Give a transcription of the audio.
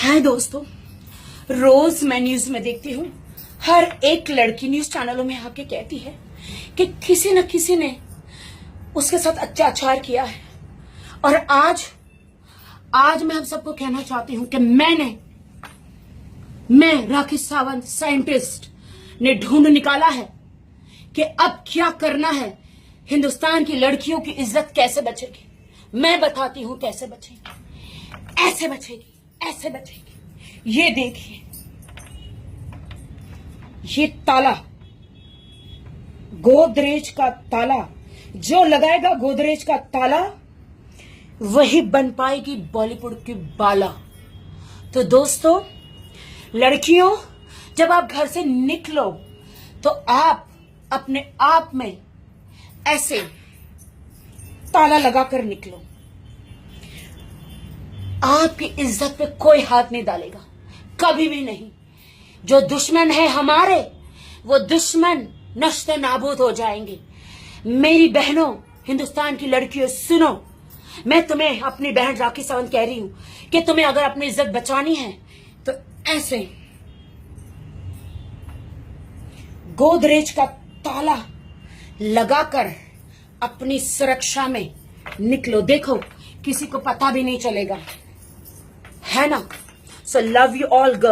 हाय दोस्तों, रोज मैं न्यूज में देखती हूँ हर एक लड़की न्यूज चैनलों में आके कहती है कि किसी न किसी ने उसके साथ अत्याचार किया है। और आज मैं हम सबको कहना चाहती हूँ कि मैं राखी सावंत साइंटिस्ट ने ढूंढ निकाला है कि अब क्या करना है। हिंदुस्तान की लड़कियों की इज्जत कैसे बचेगी, मैं बताती हूँ कैसे बचेगी। ऐसे बचेगी, ऐसे बचेगी। ये देखिए, ये ताला, गोदरेज का ताला, जो लगाएगा गोदरेज का ताला वही बन पाएगी बॉलीवुड की बाला। तो दोस्तों, लड़कियों, जब आप घर से निकलो तो आप अपने आप में ऐसे ताला लगाकर निकलो। आपकी इज्जत पे कोई हाथ नहीं डालेगा, कभी भी नहीं। जो दुश्मन है हमारे, वो दुश्मन नष्ट नाबूद हो जाएंगे। मेरी बहनों, हिंदुस्तान की लड़कियों, सुनो, मैं तुम्हें, अपनी बहन राखी सावंत कह रही हूं कि तुम्हें अगर अपनी इज्जत बचानी है तो ऐसे गोदरेज का ताला लगाकर अपनी सुरक्षा में निकलो। देखो, किसी को पता भी नहीं चलेगा, है ना। So love you all girls.